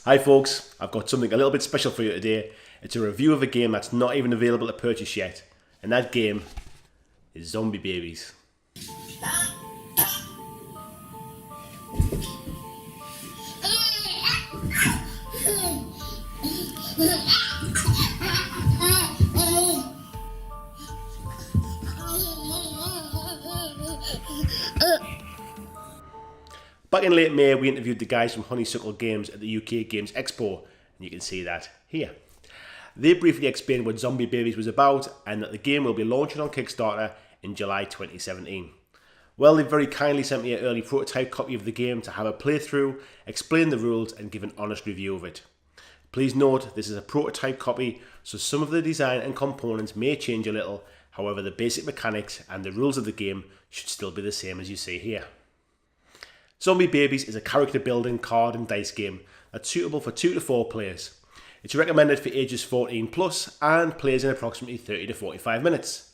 Hi folks, I've got something a little bit special for you today. It's a review of a game that's not even available to purchase yet, and that game is Zombie Babies. Back in late May, we interviewed the guys from Honeysuckle Games at the UK Games Expo, and you can see that here. They briefly explained what Zombie Babies was about and that the game will be launching on Kickstarter in July 2017. Well, they very kindly sent me an early prototype copy of the game to have a playthrough, explain the rules and give an honest review of it. Please note this is a prototype copy, so some of the design and components may change a little, however the basic mechanics and the rules of the game should still be the same as you see here. Zombie Babies is a character building card and dice game that's suitable for 2 to 4 players. It's recommended for ages 14 plus and plays in approximately 30 to 45 minutes.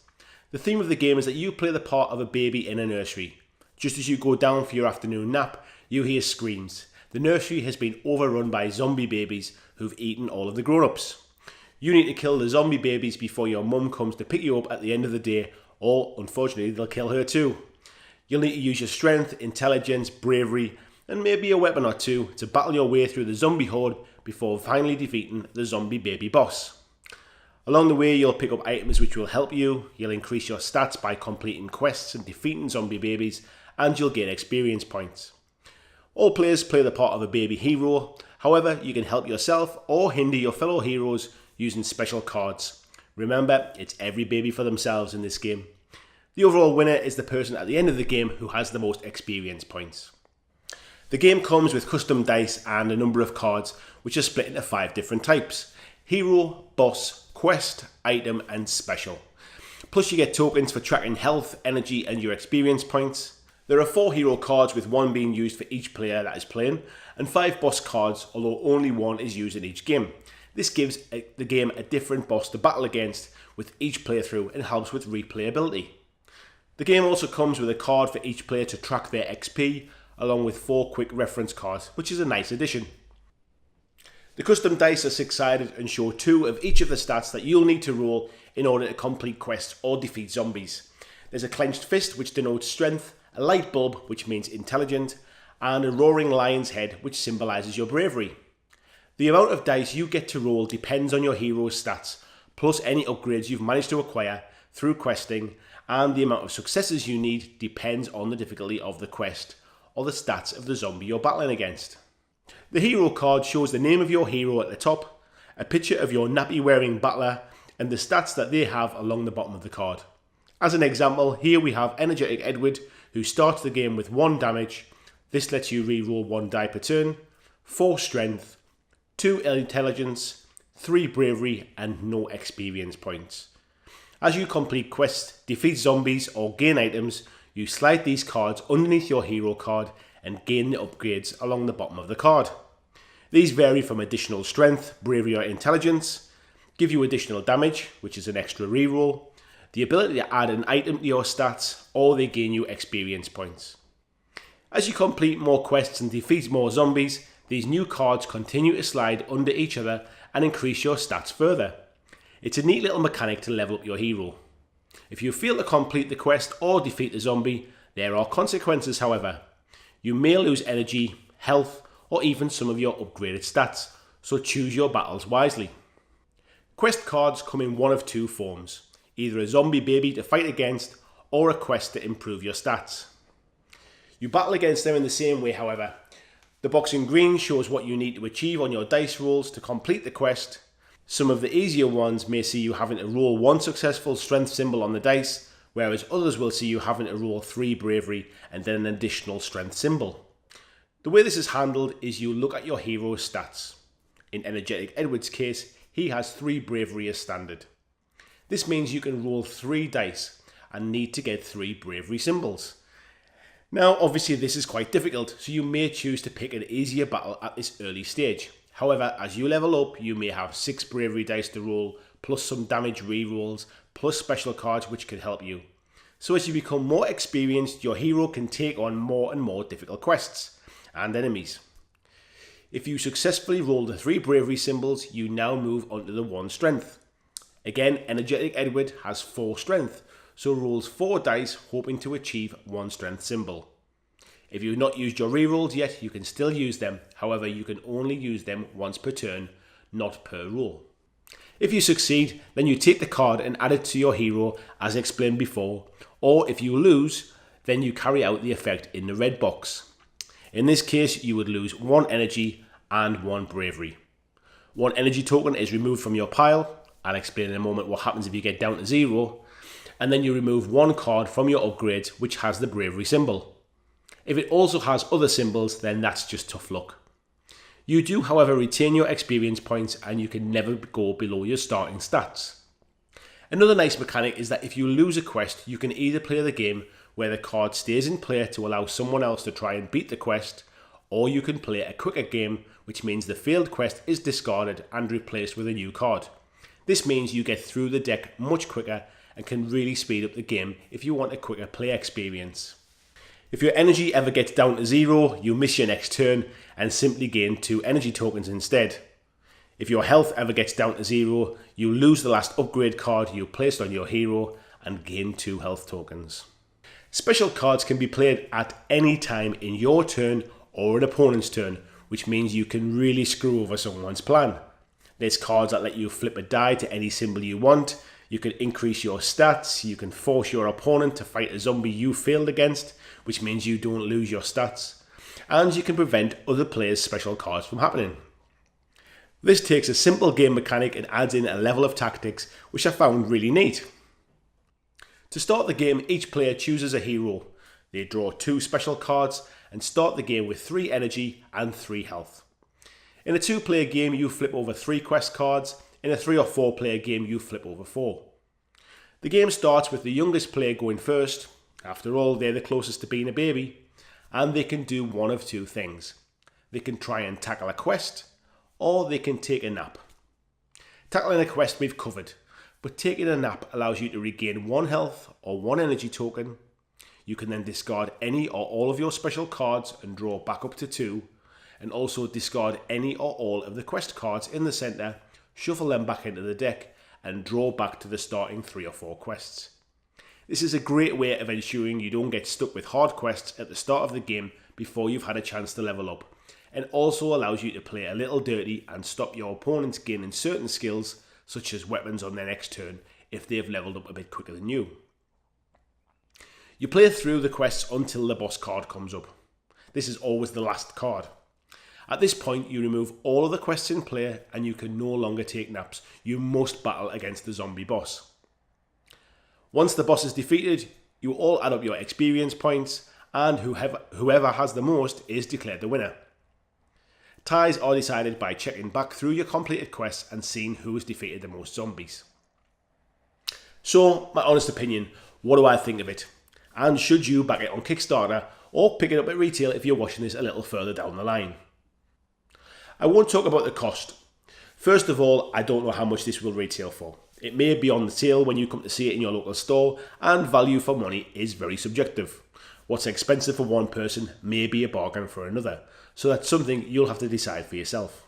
The theme of the game is that you play the part of a baby in a nursery. Just as you go down for your afternoon nap, you hear screams. The nursery has been overrun by zombie babies who've eaten all of the grown-ups. You need to kill the zombie babies before your mum comes to pick you up at the end of the day, or unfortunately they'll kill her too. You'll need to use your strength, intelligence, bravery, and maybe a weapon or two to battle your way through the zombie horde before finally defeating the zombie baby boss. Along the way, you'll pick up items which will help you, you'll increase your stats by completing quests and defeating zombie babies, and you'll gain experience points. All players play the part of a baby hero, however, you can help yourself or hinder your fellow heroes using special cards. Remember, it's every baby for themselves in this game. The overall winner is the person at the end of the game who has the most experience points. The game comes with custom dice and a number of cards which are split into 5 different types: hero, boss, quest, item and special. Plus you get tokens for tracking health, energy and your experience points. There are 4 hero cards with 1 being used for each player that is playing, and 5 boss cards, although only 1 is used in each game. This gives the game a different boss to battle against with each playthrough and helps with replayability. The game also comes with a card for each player to track their XP, along with 4 quick reference cards, which is a nice addition. The custom dice are 6-sided and show 2 of each of the stats that you'll need to roll in order to complete quests or defeat zombies. There's a clenched fist which denotes strength, a light bulb which means intelligent, and a roaring lion's head which symbolises your bravery. The amount of dice you get to roll depends on your hero's stats, plus any upgrades you've managed to acquire through questing, and the amount of successes you need depends on the difficulty of the quest or the stats of the zombie you're battling against. The hero card shows the name of your hero at the top, a picture of your nappy wearing battler and the stats that they have along the bottom of the card. As an example, here we have Energetic Edward, who starts the game with 1 damage. This lets you re-roll 1 die per turn, 4 strength, 2 intelligence, 3 bravery and no experience points. As you complete quests, defeat zombies or gain items, you slide these cards underneath your hero card and gain the upgrades along the bottom of the card. These vary from additional strength, bravery or intelligence, give you additional damage, which is an extra reroll, the ability to add an item to your stats, or they gain you experience points. As you complete more quests and defeat more zombies, these new cards continue to slide under each other and increase your stats further. It's a neat little mechanic to level up your hero. If you fail to complete the quest or defeat the zombie, there are consequences however. You may lose energy, health, or even some of your upgraded stats, so choose your battles wisely. Quest cards come in one of 2 forms, either a zombie baby to fight against or a quest to improve your stats. You battle against them in the same way however. The box in green shows what you need to achieve on your dice rolls to complete the quest. Some of the easier ones may see you having to roll 1 successful strength symbol on the dice, whereas others will see you having to roll 3 bravery and then an additional strength symbol. The way this is handled is you look at your hero's stats. In Energetic Edward's case, he has 3 bravery as standard. This means you can roll 3 dice and need to get 3 bravery symbols. Now obviously this is quite difficult, so you may choose to pick an easier battle at this early stage. However, as you level up, you may have 6 bravery dice to roll, plus some damage rerolls, plus special cards which can help you. So as you become more experienced, your hero can take on more and more difficult quests and enemies. If you successfully roll the 3 bravery symbols, you now move onto the 1 strength. Again, Energetic Edward has 4 strength, so rolls 4 dice hoping to achieve 1 strength symbol. If you've not used your rerolls yet, you can still use them, however you can only use them once per turn, not per roll. If you succeed, then you take the card and add it to your hero as explained before, or if you lose, then you carry out the effect in the red box. In this case, you would lose 1 energy and 1 bravery. 1 energy token is removed from your pile. I'll explain in a moment what happens if you get down to 0. And then you remove 1 card from your upgrades which has the bravery symbol. If it also has other symbols, then that's just tough luck. You do, however, retain your experience points and you can never go below your starting stats. Another nice mechanic is that if you lose a quest, you can either play the game where the card stays in play to allow someone else to try and beat the quest, or you can play a quicker game, which means the failed quest is discarded and replaced with a new card. This means you get through the deck much quicker and can really speed up the game if you want a quicker play experience. If your energy ever gets down to 0, you miss your next turn and simply gain 2 energy tokens instead. If your health ever gets down to 0, you lose the last upgrade card you placed on your hero and gain 2 health tokens. Special cards can be played at any time in your turn or an opponent's turn, which means you can really screw over someone's plan. There's cards that let you flip a die to any symbol you want, you can increase your stats, you can force your opponent to fight a zombie you failed against, which means you don't lose your stats, and you can prevent other players' special cards from happening. This takes a simple game mechanic and adds in a level of tactics, which I found really neat. To start the game, each player chooses a hero. They draw 2 special cards and start the game with 3 energy and 3 health. In a 2-player game, you flip over 3 quest cards. In a 3 or 4-player game, you flip over 4. The game starts with the youngest player going first. After all, they're the closest to being a baby, and they can do one of 2 things. They can try and tackle a quest, or they can take a nap. Tackling a quest we've covered, but taking a nap allows you to regain 1 health or 1 energy token. You can then discard any or all of your special cards and draw back up to 2, and also discard any or all of the quest cards in the centre, shuffle them back into the deck, and draw back to the starting 3 or 4 quests. This is a great way of ensuring you don't get stuck with hard quests at the start of the game before you've had a chance to level up, and also allows you to play a little dirty and stop your opponents gaining certain skills, such as weapons on their next turn, if they've leveled up a bit quicker than you. You play through the quests until the boss card comes up. This is always the last card. At this point, you remove all of the quests in play and you can no longer take naps. You must battle against the zombie boss. Once the boss is defeated, you all add up your experience points, and whoever has the most is declared the winner. Ties are decided by checking back through your completed quests and seeing who has defeated the most zombies. So, my honest opinion, what do I think of it? And should you back it on Kickstarter or pick it up at retail if you're watching this a little further down the line? I won't talk about the cost. First of all, I don't know how much this will retail for. It may be on the sale when you come to see it in your local store, and value for money is very subjective. What's expensive for one person may be a bargain for another, so that's something you'll have to decide for yourself.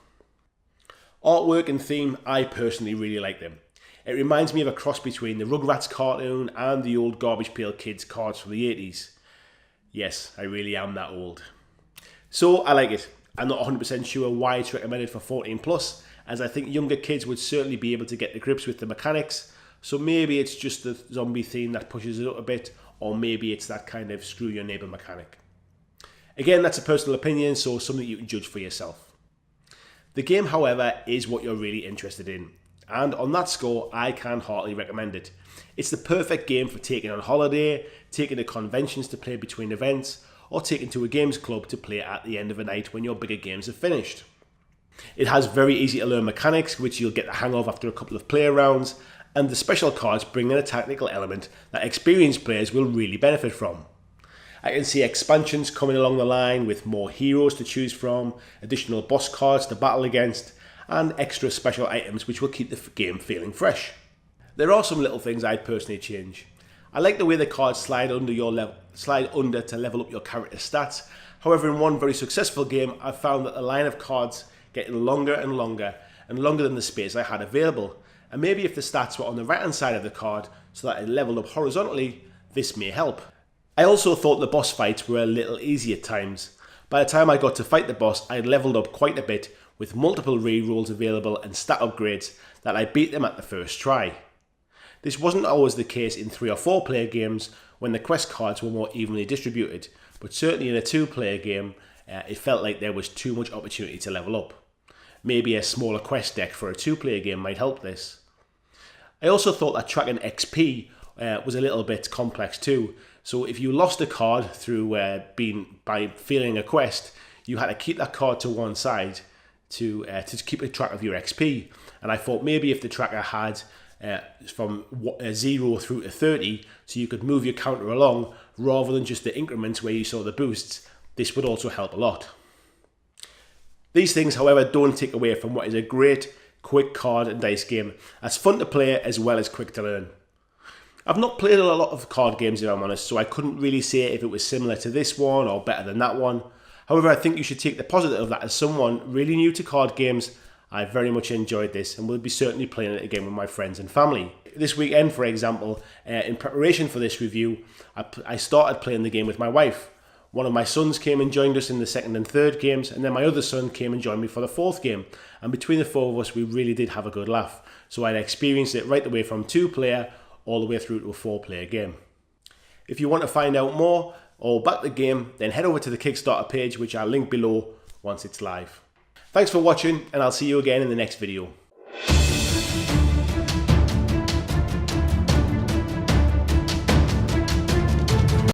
Artwork and theme, I personally really like them. It reminds me of a cross between the Rugrats cartoon and the old Garbage Pail Kids cards from the 80s. Yes, I really am that old. So I like it. I'm not 100% sure why it's recommended for 14 plus, as I think younger kids would certainly be able to get to grips with the mechanics, so maybe it's just the zombie theme that pushes it up a bit, or maybe it's that kind of screw your neighbour mechanic. Again, that's a personal opinion, so something you can judge for yourself. The game, however, is what you're really interested in, and on that score, I can heartily recommend it. It's the perfect game for taking on holiday, taking to conventions to play between events, or taking to a games club to play at the end of a night when your bigger games are finished. It has very easy to learn mechanics, which you'll get the hang of after a couple of play rounds, and the special cards bring in a tactical element that experienced players will really benefit from. I can see expansions coming along the line with more heroes to choose from, additional boss cards to battle against, and extra special items which will keep the game feeling fresh. There are some little things I'd personally change. I like the way the cards slide under to level up your character stats. However, in one very successful game, I found that the line of cards getting longer and longer than the space I had available. And maybe if the stats were on the right hand side of the card so that it leveled up horizontally, this may help. I also thought the boss fights were a little easy at times. By the time I got to fight the boss, I leveled up quite a bit with multiple rerolls available and stat upgrades that I beat them at the first try. This wasn't always the case in 3 or 4 player games when the quest cards were more evenly distributed, but certainly in a 2-player game it felt like there was too much opportunity to level up. Maybe a smaller quest deck for a 2-player game might help this. I also thought that tracking XP was a little bit complex too. So if you lost a card through by failing a quest, you had to keep that card to one side to keep a track of your XP. And I thought maybe if the tracker had from 0 through to 30, so you could move your counter along rather than just the increments where you saw the boosts, this would also help a lot. These things, however, don't take away from what is a great, quick card and dice game that's fun to play as well as quick to learn. I've not played a lot of card games, if I'm honest, so I couldn't really say if it was similar to this one or better than that one. However, I think you should take the positive of that as someone really new to card games. I very much enjoyed this and will be certainly playing it again with my friends and family. This weekend, for example, in preparation for this review, I started playing the game with my wife. One of my sons came and joined us in the second and third games, and then my other son came and joined me for the fourth game. And between the 4 of us, we really did have a good laugh. So I'd experienced it right the way from 2-player all the way through to a 4-player game. If you want to find out more or back the game, then head over to the Kickstarter page, which I'll link below once it's live. Thanks for watching, and I'll see you again in the next video.